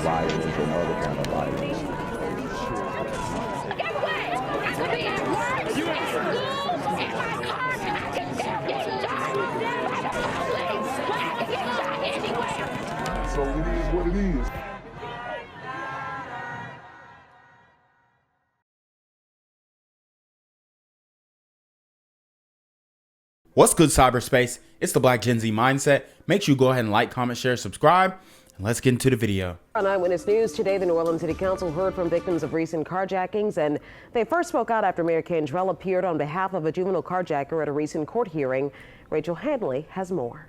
violence and other kind of violence. Get away! I could be at work, at school, in my car, I can still get shot by the police. I can get shot anywhere. So it is what it is. What's good, cyberspace? It's the Black Gen Z Mindset. Make sure you go ahead and like, comment, share, subscribe, and let's get into the video. On Eyewitness News today, the New Orleans City Council heard from victims of recent carjackings, and they first spoke out after Mayor Cantrell appeared on behalf of a juvenile carjacker at a recent court hearing. Rachel Hanley has more.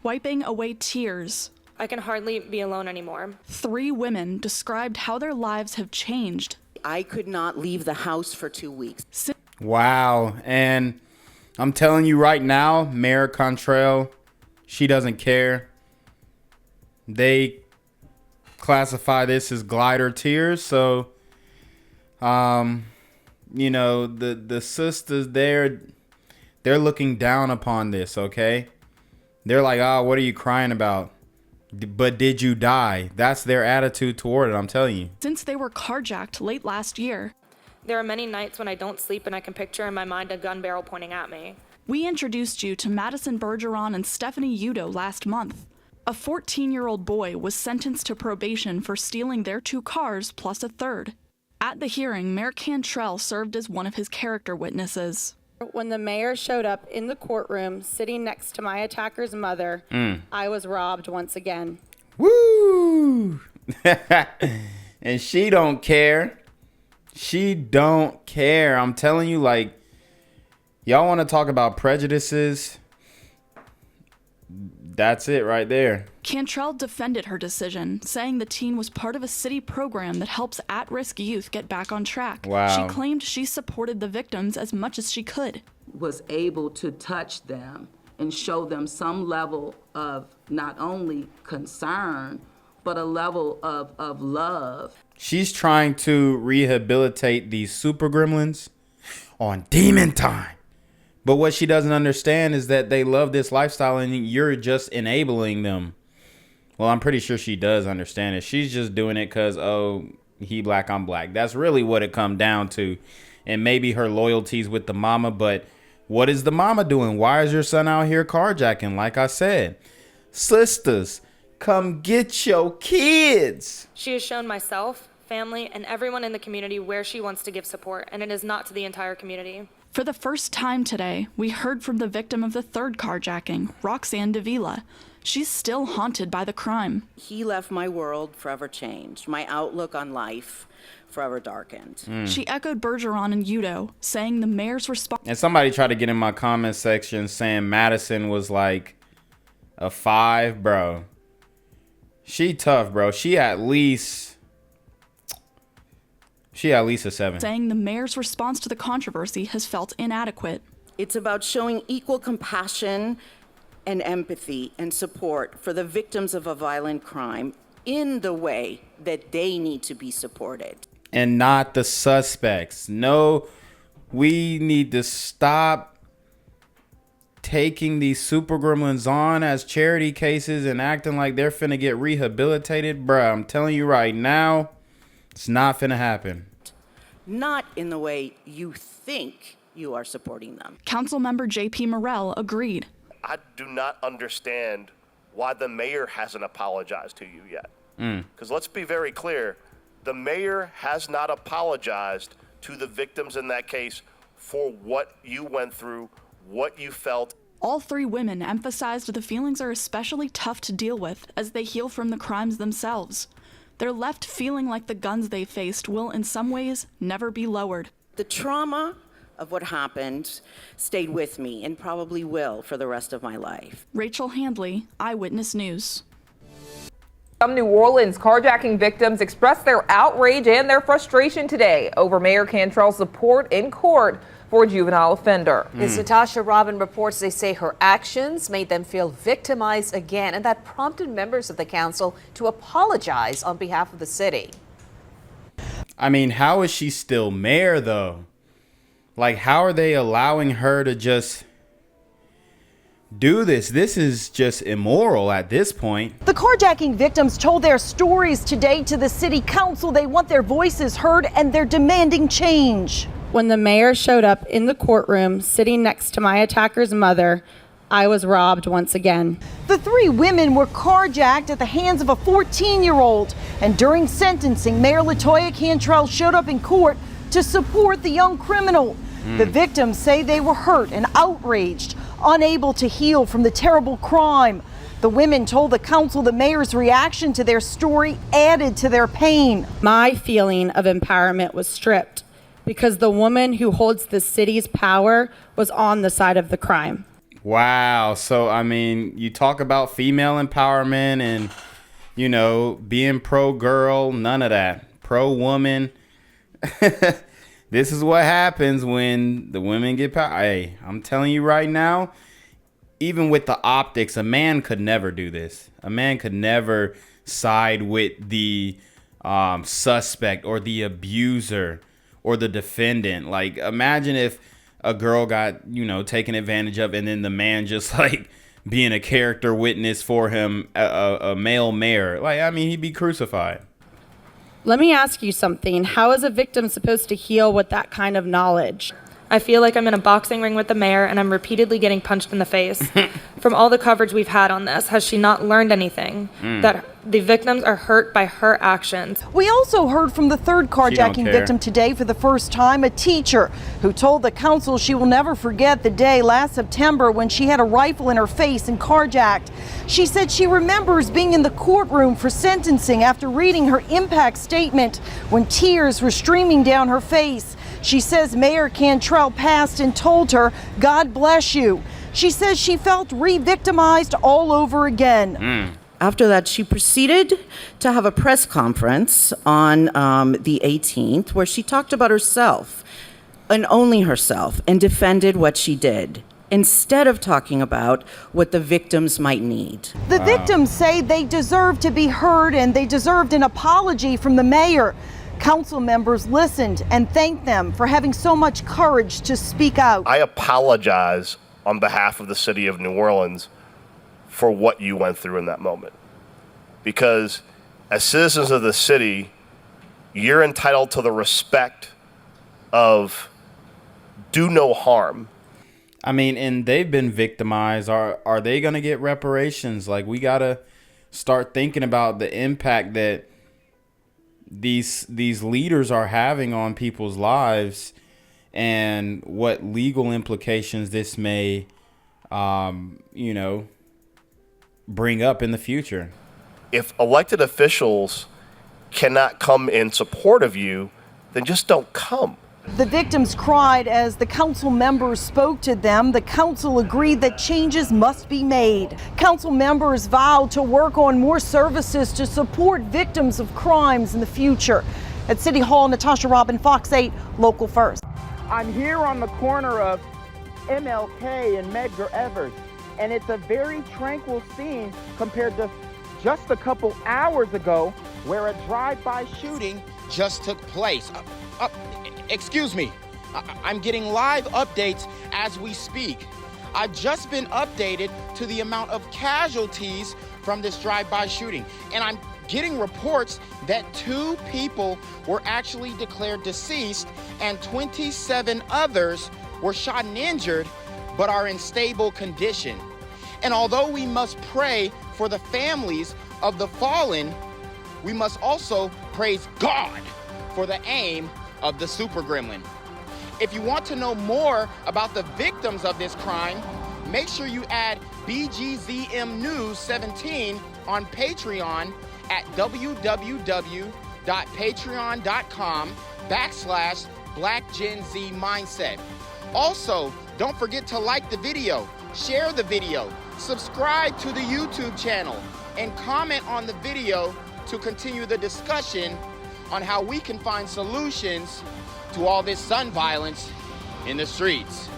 Wiping away tears. I can hardly be alone anymore. 3 women described how their lives have changed. I could not leave the house for 2 weeks. Wow. And I'm telling you right now, Mayor Cantrell, she doesn't care. They classify this as glider tears. So, you know, the sisters there, they're looking down upon this, okay? They're like, oh, what are you crying about? But did you die? That's their attitude toward it, I'm telling you. Since they were carjacked late last year, There are many nights when I don't sleep and I can picture in my mind a gun barrel pointing at me. we introduced you to Madison Bergeron and Stephanie Udo last month. A 14-year-old boy was sentenced to probation for stealing their 2 cars plus a third. At the hearing, Mayor Cantrell served as one of his character witnesses. When the mayor showed up in the courtroom sitting next to my attacker's mother, I was robbed once again. Woo! And she don't care. She don't care. I'm telling you, like, y'all want to talk about prejudices? That's it right there. Cantrell defended her decision, saying the teen was part of a city program that helps at-risk youth get back on track. Wow. She claimed she supported the victims as much as she could. Was able to touch them and show them some level of not only concern, but a level of love. She's trying to rehabilitate these super gremlins on demon time. But what she doesn't understand is that they love this lifestyle and you're just enabling them. Well, I'm pretty sure she does understand it. She's just doing it because, oh, he black, I'm black. That's really what it come down to. And maybe her loyalties with the mama. But what is the mama doing? Why is your son out here carjacking? Like I said, sisters, come get your kids. She has shown myself, family, and everyone in the community where she wants to give support, and it is not to the entire community. For the first time today, we heard from the victim of the 3rd carjacking, Roxanne Davila. She's still haunted by the crime. He left my world forever changed, my outlook on life forever darkened. She echoed Bergeron and Udo, saying the mayor's response. And somebody tried to get in my comment section saying Madison was like a 5, bro. She tough, bro. She at least a 7. Saying the mayor's response to the controversy has felt inadequate. It's about showing equal compassion and empathy and support for the victims of a violent crime in the way that they need to be supported. And not the suspects. No, we need to stop taking these super gremlins on as charity cases and acting like they're finna get rehabilitated. Bruh, I'm telling you right now, it's not finna happen. Not in the way you think you are supporting them. Councilmember J.P. Morrell agreed. I do not understand why the mayor hasn't apologized to you yet. Because let's be very clear, the mayor has not apologized to the victims in that case for what you went through, what you felt. All 3 women emphasized the feelings are especially tough to deal with as they heal from the crimes themselves. They're left feeling like the guns they faced will, in some ways, never be lowered. The trauma of what happened stayed with me and probably will for the rest of my life. Rachel Handley, Eyewitness News. Some New Orleans carjacking victims expressed their outrage and their frustration today over Mayor Cantrell's support in court for a juvenile offender. As Natasha Robin reports, they say her actions made them feel victimized again, and that prompted members of the council to apologize on behalf of the city. I mean, how is she still mayor, though? Like, how are they allowing her to just do this. This is just immoral at this point. The carjacking victims told their stories today to the city council. They want their voices heard and they're demanding change. When the mayor showed up in the courtroom sitting next to my attacker's mother, I was robbed once again. The three women were carjacked at the hands of a 14-year-old. And during sentencing, Mayor LaToya Cantrell showed up in court to support the young criminal. The victims say they were hurt and outraged, unable to heal from the terrible crime. The women told the council the mayor's reaction to their story added to their pain. My feeling of empowerment was stripped because the woman who holds the city's power was on the side of the crime. Wow. So, I mean, you talk about female empowerment and, you know, being pro-girl, none of that. Pro-woman. This is what happens when the women get power. Hey, I'm telling you right now, even with the optics, a man could never do this. A man could never side with the suspect or the abuser or the defendant. Like, imagine if a girl got, you know, taken advantage of and then the man just like being a character witness for him, a male mayor. Like, I mean, he'd be crucified. Let me ask you something. How is a victim supposed to heal with that kind of knowledge? I feel like I'm in a boxing ring with the mayor and I'm repeatedly getting punched in the face. From all the coverage we've had on this, has she not learned anything? That the victims are hurt by her actions. We also heard from the third carjacking victim today for the first time, a teacher who told the council she will never forget the day last September when she had a rifle in her face and carjacked. She said she remembers being in the courtroom for sentencing after reading her impact statement when tears were streaming down her face. She says Mayor Cantrell passed and told her, "God bless you." She says she felt re-victimized all over again. After that, she proceeded to have a press conference on the 18th where she talked about herself and only herself and defended what she did instead of talking about what the victims might need. The victims say they deserve to be heard and they deserved an apology from the mayor. Council members listened and thanked them for having so much courage to speak out. I apologize on behalf of the city of New Orleans for what you went through in that moment. Because as citizens of the city, you're entitled to the respect of do no harm. I mean, and they've been victimized. Are they going to get reparations? Like, we got to start thinking about the impact that these leaders are having on people's lives and what legal implications this may, you know, bring up in the future. If elected officials cannot come in support of you, then just don't come. The victims cried as the council members spoke to them. The council agreed that changes must be made. Council members vowed to work on more services to support victims of crimes in the future. At City Hall, Natasha Robin, Fox 8, Local First. I'm here on the corner of MLK and Medgar Evers, and it's a very tranquil scene compared to just a couple hours ago where a drive-by shooting just took place. Excuse me, I'm getting live updates as we speak. I've just been updated to the amount of casualties from this drive-by shooting, and I'm getting reports that 2 people were actually declared deceased and 27 others were shot and injured but are in stable condition. And although we must pray for the families of the fallen, we must also praise God for the aim of the super gremlin. If you want to know more about the victims of this crime, make sure you add BGZM News 17 on Patreon at www.patreon.com/blackgenzmindset. Also, don't forget to like the video, share the video, subscribe to the YouTube channel, and comment on the video to continue the discussion on how we can find solutions to all this gun violence in the streets.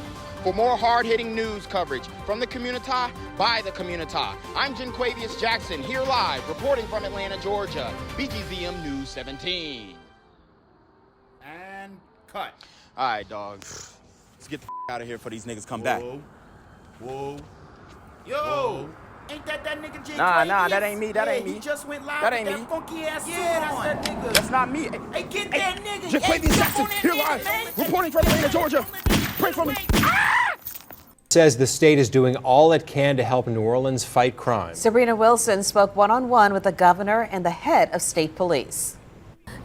For more hard-hitting news coverage from the community, by the community, I'm Jenquavius Jackson, here live, reporting from Atlanta, Georgia, BGZM News 17. And cut. All right, dog. Let's get the out of here before these niggas come back. Whoa. Yo, ain't that nigga J? Nah, that ain't me. That ain't me. He just went live That with ain't that me. funky ass suit That's on. that nigga. That's not me. Hey, get that nigga. Jaquavius Jackson, here live, reporting from Atlanta, Georgia. Pray for me. Says the state is doing all it can to help New Orleans fight crime. Sabrina Wilson spoke one-on-one with the governor and the head of state police.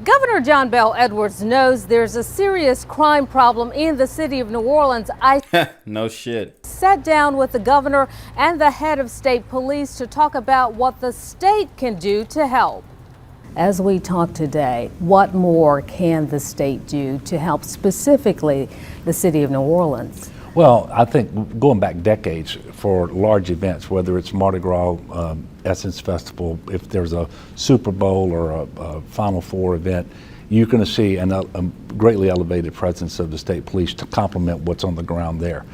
Governor John Bel Edwards knows there's a serious crime problem in the city of New Orleans. I No shit. sat down with the governor and the head of state police to talk about what the state can do to help. As we talk today, what more can the state do to help specifically the city of New Orleans? Well, I think going back decades for large events, whether it's Mardi Gras, Essence Festival, if there's a Super Bowl or a Final Four event, you're going to see a greatly elevated presence of the state police to complement what's on the ground there.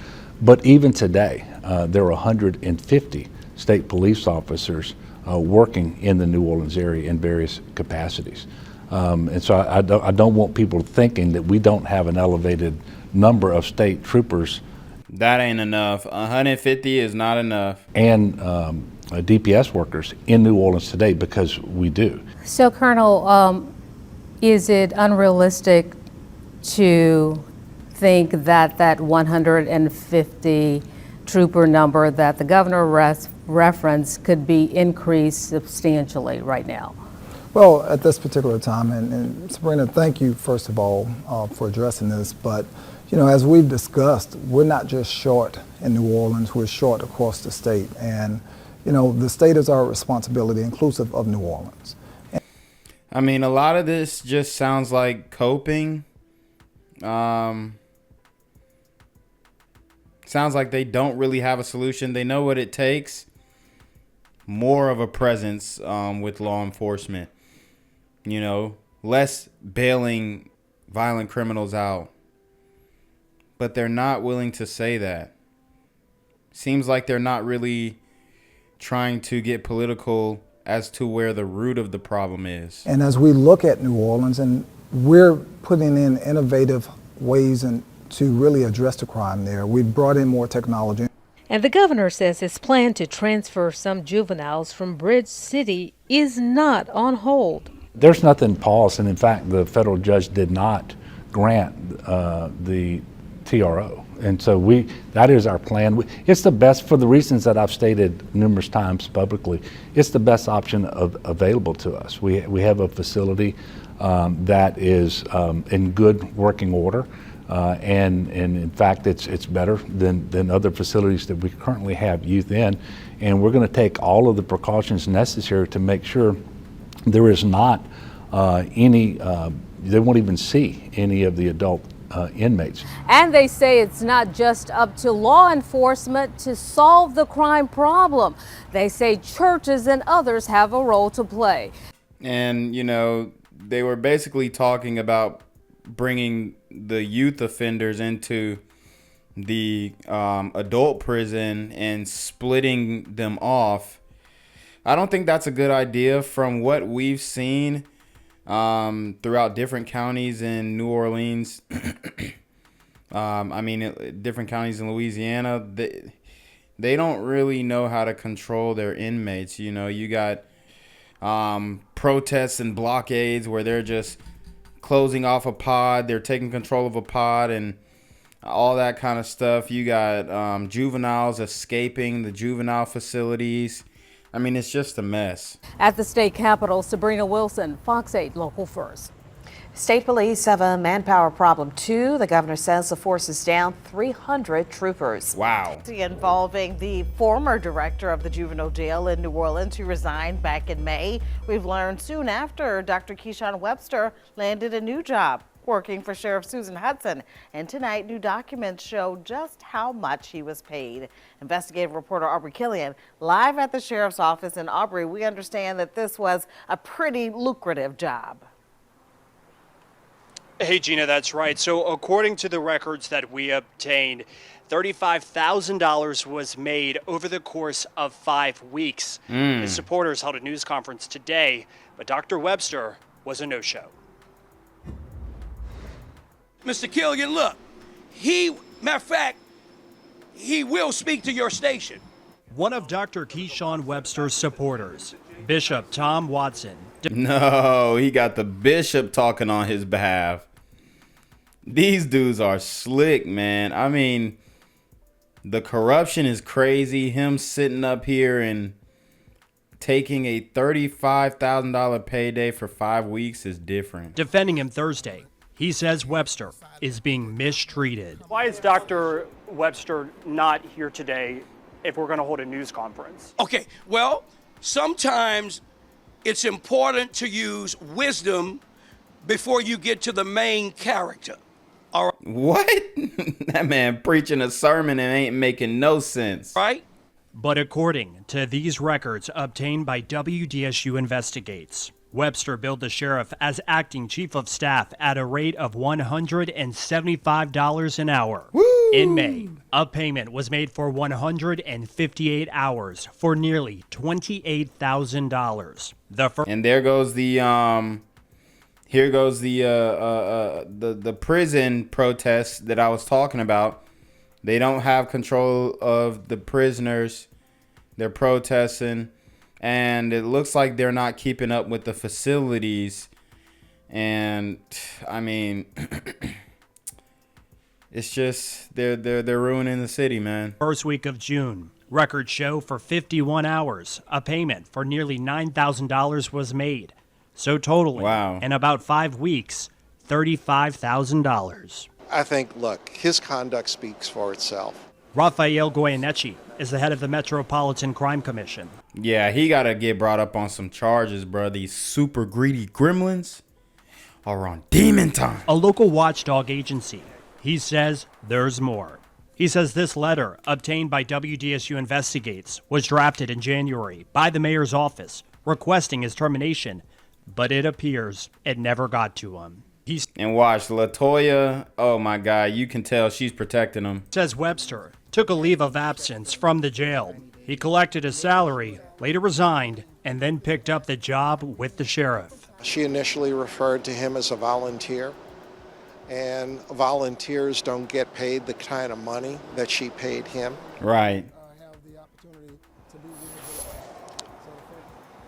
But even today, there are 150 state police officers working in the New Orleans area in various capacities. And so I don't want people thinking that we don't have an elevated number of state troopers. That ain't enough. 150 is not enough. And DPS workers in New Orleans today, because we do. So, Colonel, is it unrealistic to think that that 150 trooper number that the governor referenced could be increased substantially right now? Well, at this particular time, and Sabrina, thank you first of all for addressing this, but you know, as we've discussed, we're not just short in New Orleans, we're short across the state, and you know, the state is our responsibility, inclusive of New Orleans. I mean, a lot of this just sounds like coping. Sounds like they don't really have a solution. They know what it takes. More of a presence with law enforcement. You know, less bailing violent criminals out. But they're not willing to say that. Seems like they're not really trying to get political as to where the root of the problem is. And as we look at New Orleans, and we're putting in innovative ways to really address the crime there. We've brought in more technology. And the governor says his plan to transfer some juveniles from Bridge City is not on hold. There's nothing paused, and in fact, the federal judge did not grant the TRO. And so that is our plan. It's the best, for the reasons that I've stated numerous times publicly, it's the best option available to us. We have a facility that is in good working order, and in fact, it's better than other facilities that we currently have youth in. And we're going to take all of the precautions necessary to make sure there is not they won't even see any of the adult inmates. And they say it's not just up to law enforcement to solve the crime problem. They say churches and others have a role to play. And, you know, they were basically talking about bringing the youth offenders into the adult prison and splitting them off. I don't think that's a good idea from what we've seen throughout different counties in New Orleans. I mean, different counties in Louisiana. They don't really know how to control their inmates. You know, you got protests and blockades where they're just closing off a pod. They're taking control of a pod and all that kind of stuff. You got juveniles escaping the juvenile facilities. I mean, it's just a mess. At the state capitol, Sabrina Wilson, Fox 8 Local First. State police have a manpower problem too. The governor says the force is down 300 troopers. Wow. Involving the former director of the juvenile jail in New Orleans, who resigned back in May. We've learned soon after Dr. Kyshun Webster landed a new job working for Sheriff Susan Hudson. And tonight, new documents show just how much he was paid. Investigative reporter Aubrey Killian live at the sheriff's office in Aubrey. We understand that this was a pretty lucrative job. Hey, Gina, that's right. So according to the records that we obtained, $35,000 was made over the course of 5 weeks. His supporters held a news conference today, but Dr. Webster was a no-show. Mr. Killian, look, matter of fact, he will speak to your station. One of Dr. Kyshun Webster's supporters, Bishop Tom Watson. No, he got the bishop talking on his behalf. These dudes are slick, man. I mean, the corruption is crazy. Him sitting up here and taking a $35,000 payday for 5 weeks is different. Defending him Thursday, he says Webster is being mistreated. Why is Dr. Webster not here today if we're going to hold a news conference? Okay, well, sometimes it's important to use wisdom before you get to the main character. All right. What? That man preaching a sermon and ain't making no sense. Right? But according to these records obtained by WDSU Investigates, Webster billed the sheriff as acting chief of staff at a rate of $175 an hour. Woo! In May, a payment was made for 158 hours for nearly $28,000. And there goes the here goes the prison protests that I was talking about. They don't have control of the prisoners. They're protesting, and it looks like they're not keeping up with the facilities. And I mean, it's just they're ruining the city, man. First week of June, records show for 51 hours, a payment for nearly $9,000 was made. So totaling, wow, in about 5 weeks, $35,000. I think, look, his conduct speaks for itself. Rafael Goyeneche is the head of the Metropolitan Crime Commission. Yeah, he got to get brought up on some charges, bro. These super greedy gremlins are on demon time. A local watchdog agency. He says there's more. He says this letter, obtained by WDSU Investigates, was drafted in January by the mayor's office, requesting his termination, but it appears it never got to him. And watch, LaToya, oh my God, you can tell she's protecting him. Says Webster took a leave of absence from the jail. He collected his salary, later resigned, and then picked up the job with the sheriff. She initially referred to him as a volunteer, and volunteers don't get paid the kind of money that she paid him. Right.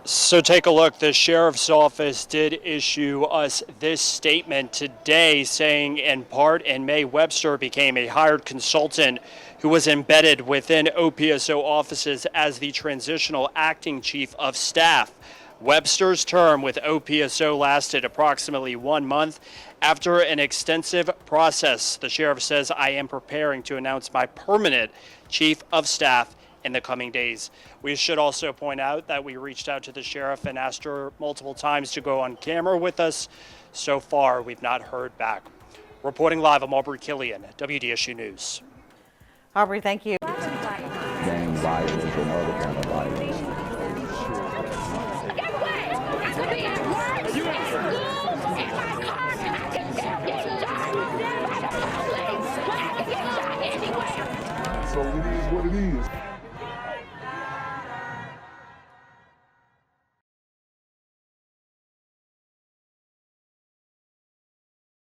So take a look. The sheriff's office did issue us this statement today saying in part in May, Webster became a hired consultant who was embedded within OPSO offices as the transitional acting chief of staff. Webster's term with OPSO lasted approximately 1 month. After an extensive process, the sheriff says, I am preparing to announce my permanent chief of staff in the coming days. We should also point out that we reached out to the sheriff and asked her multiple times to go on camera with us. So far, we've not heard back. Reporting live, I'm Aubrey Killian, WDSU News. Aubrey, thank you. Gang violence and other kind of violence.